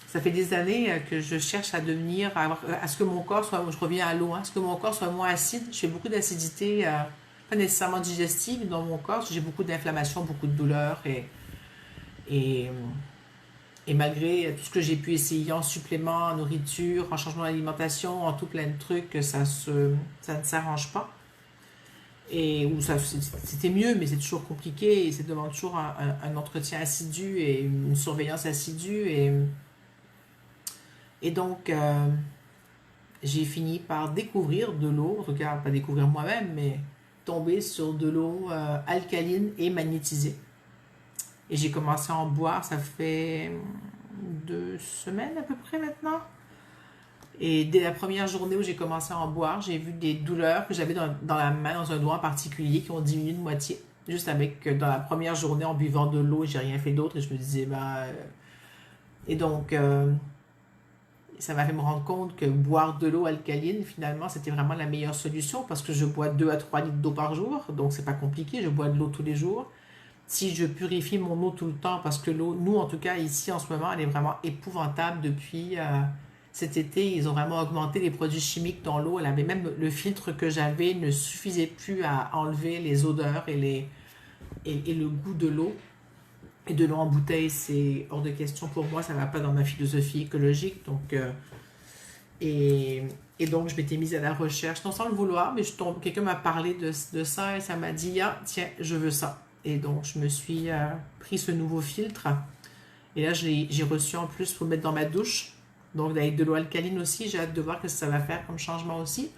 Ça fait des années que je cherche à devenir, à ce que mon corps soit, je reviens à l'eau, hein, à ce que mon corps soit moins acide. Je fais beaucoup d'acidité, pas nécessairement digestive dans mon corps. J'ai beaucoup d'inflammation, beaucoup de douleurs et, et malgré tout ce que j'ai pu essayer en supplément, en nourriture, en changement d'alimentation, en tout plein de trucs, ça ne s'arrange pas. Et où c'était mieux, mais c'est toujours compliqué et ça demande toujours un entretien assidu et une surveillance assidue et donc, j'ai fini par découvrir de l'eau, en tout cas pas découvrir moi-même, mais tomber sur de l'eau alcaline et magnétisée. Et j'ai commencé à en boire, ça fait 2 semaines à peu près maintenant. Et dès la première journée où j'ai commencé à en boire, j'ai vu des douleurs que j'avais dans la main, dans un doigt en particulier, qui ont diminué de moitié. Juste avec, dans la première journée, en buvant de l'eau, j'ai rien fait d'autre et je me disais, bah... Et donc... ça m'a fait me rendre compte que boire de l'eau alcaline, finalement, c'était vraiment la meilleure solution parce que je bois 2 à 3 litres d'eau par jour, donc c'est pas compliqué, je bois de l'eau tous les jours. Si je purifie mon eau tout le temps, parce que l'eau, nous en tout cas ici en ce moment, elle est vraiment épouvantable depuis cet été, ils ont vraiment augmenté les produits chimiques dans l'eau, elle avait même le filtre que j'avais ne suffisait plus à enlever les odeurs et le goût de l'eau. Et de l'eau en bouteille, c'est hors de question pour moi, ça ne va pas dans ma philosophie écologique. Donc, Et, et donc, je m'étais mise à la recherche, non sans le vouloir, mais quelqu'un m'a parlé de ça et ça m'a dit, ah, tiens, je veux ça. Et donc, je me suis pris ce nouveau filtre. Et là, j'ai reçu en plus pour mettre dans ma douche. Donc, avec de l'eau alcaline aussi, j'ai hâte de voir ce que ça va faire comme changement aussi.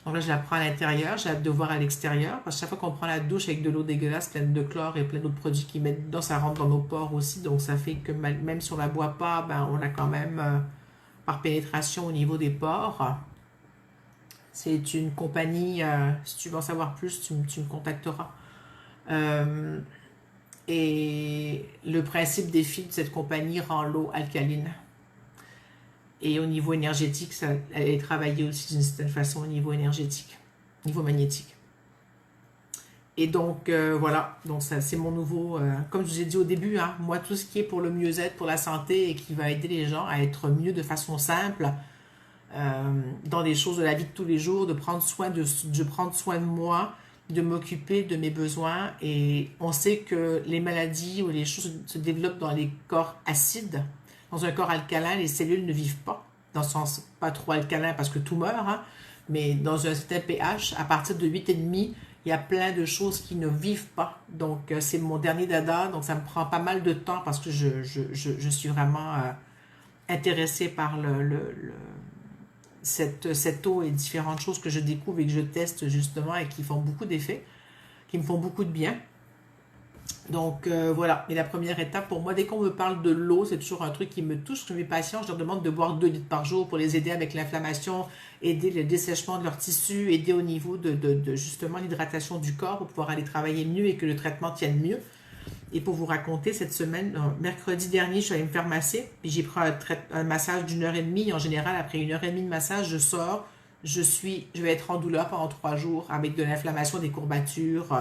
Donc là, je la prends à l'intérieur, j'ai hâte de voir à l'extérieur. Parce que chaque fois qu'on prend la douche avec de l'eau dégueulasse, pleine de chlore et plein d'autres produits qui mettent dedans, ça rentre dans nos pores aussi. Donc, ça fait que même si on la boit pas, ben, on a quand même par pénétration au niveau des pores. C'est une compagnie, si tu veux en savoir plus, tu me contacteras. Euh, et le principe des filtres de cette compagnie rend l'eau alcaline. Et au niveau énergétique, elle est travaillée aussi d'une certaine façon au niveau énergétique, au niveau magnétique. Et donc, voilà, donc ça c'est mon nouveau, comme je vous ai dit au début, hein, moi tout ce qui est pour le mieux-être, pour la santé et qui va aider les gens à être mieux de façon simple, dans les choses de la vie de tous les jours, de prendre soin de moi, de m'occuper de mes besoins. Et on sait que les maladies ou les choses se développent dans les corps acides. Dans un corps alcalin, les cellules ne vivent pas, dans le sens pas trop alcalin parce que tout meurt, hein, mais dans un certain pH, à partir de 8,5, il y a plein de choses qui ne vivent pas. Donc, c'est mon dernier dada, donc ça me prend pas mal de temps parce que je suis vraiment intéressée par cette eau et différentes choses que je découvre et que je teste justement et qui font beaucoup d'effets, qui me font beaucoup de bien. Donc voilà, et la première étape pour moi, dès qu'on me parle de l'eau, c'est toujours un truc qui me touche. Mes patients, je leur demande de boire 2 litres par jour pour les aider avec l'inflammation, aider le dessèchement de leurs tissus, aider au niveau de justement l'hydratation du corps pour pouvoir aller travailler mieux et que le traitement tienne mieux. Et pour vous raconter, cette semaine, mercredi dernier, je suis allée me faire masser, puis j'ai pris un massage d'1 h 30. En général, après 1 h 30 de massage, je sors, je vais être en douleur pendant 3 jours avec de l'inflammation, des courbatures.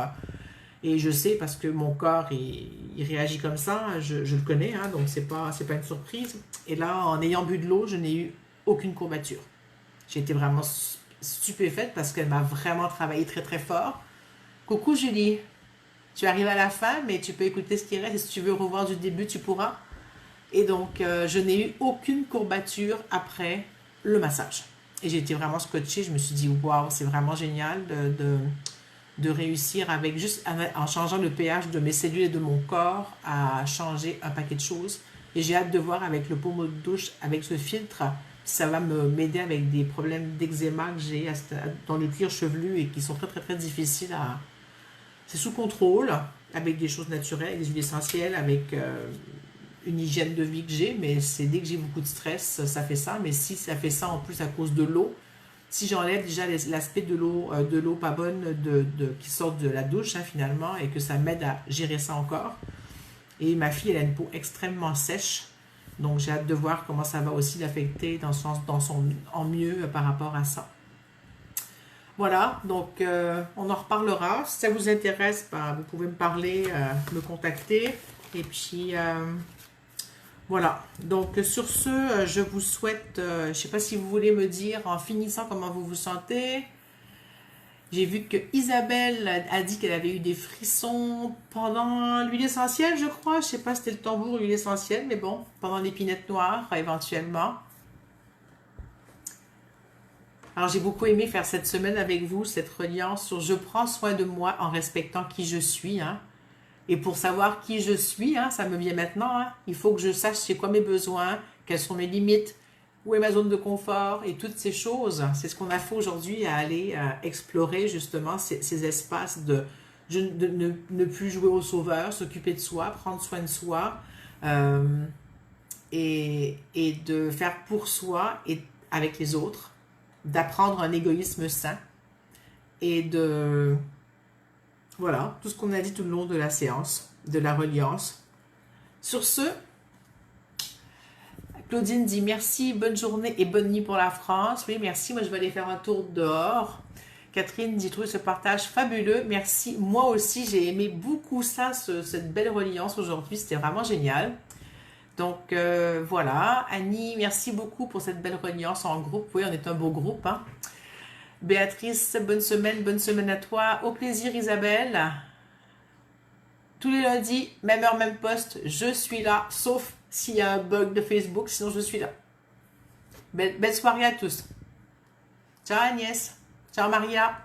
Et je sais parce que mon corps, il réagit comme ça, je le connais, hein, donc c'est pas une surprise. Et là, en ayant bu de l'eau, je n'ai eu aucune courbature. J'ai été vraiment stupéfaite parce qu'elle m'a vraiment travaillé très très fort. Coucou Julie, tu arrives à la fin, mais tu peux écouter ce qui reste et si tu veux revoir du début, tu pourras. Et donc, je n'ai eu aucune courbature après le massage. Et j'ai été vraiment scotchée, je me suis dit, waouh, c'est vraiment génial de réussir avec en changeant le pH de mes cellules et de mon corps à changer un paquet de choses. Et j'ai hâte de voir avec le pommeau de douche, avec ce filtre, si ça va m'aider avec des problèmes d'eczéma que j'ai dans le cuir chevelu et qui sont très très très difficiles à... C'est sous contrôle, avec des choses naturelles, avec des huiles essentielles, avec une hygiène de vie que j'ai, mais c'est dès que j'ai beaucoup de stress, ça fait ça. Mais si ça fait ça en plus à cause de l'eau, si j'enlève déjà l'aspect de l'eau pas bonne qui sort de la douche, hein, finalement, et que ça m'aide à gérer ça encore. Et ma fille, elle a une peau extrêmement sèche, donc j'ai hâte de voir comment ça va aussi l'affecter en mieux par rapport à ça. Voilà, donc on en reparlera. Si ça vous intéresse, ben, vous pouvez me parler, me contacter. Et puis voilà, donc sur ce, je vous souhaite, je ne sais pas si vous voulez me dire en finissant comment vous vous sentez. J'ai vu que Isabelle a dit qu'elle avait eu des frissons pendant l'huile essentielle, je crois. Je ne sais pas si c'était le tambour ou l'huile essentielle, mais bon, pendant l'épinette noire, éventuellement. Alors, j'ai beaucoup aimé faire cette semaine avec vous, cette reliance sur « Je prends soin de moi en respectant qui je suis hein. ». Et pour savoir qui je suis, hein, ça me vient maintenant, hein, il faut que je sache c'est quoi mes besoins, quelles sont mes limites, où est ma zone de confort et toutes ces choses. C'est ce qu'on a fait aujourd'hui à aller explorer justement ces espaces de ne plus jouer au sauveur, s'occuper de soi, prendre soin de soi et de faire pour soi et avec les autres, d'apprendre un égoïsme sain et de... Voilà, tout ce qu'on a dit tout le long de la séance, de la reliance. Sur ce, Claudine dit merci, bonne journée et bonne nuit pour la France. Oui, merci, moi je vais aller faire un tour dehors. Catherine dit trouver ce partage fabuleux. Merci, moi aussi j'ai aimé beaucoup ça, cette belle reliance aujourd'hui, c'était vraiment génial. Donc voilà, Annie, merci beaucoup pour cette belle reliance en groupe. Oui, on est un beau groupe, hein. Béatrice, bonne semaine à toi. Au plaisir Isabelle. Tous les lundis, même heure, même poste, je suis là, sauf s'il y a un bug de Facebook, sinon je suis là. Belle soirée à tous. Ciao Agnès. Ciao Maria.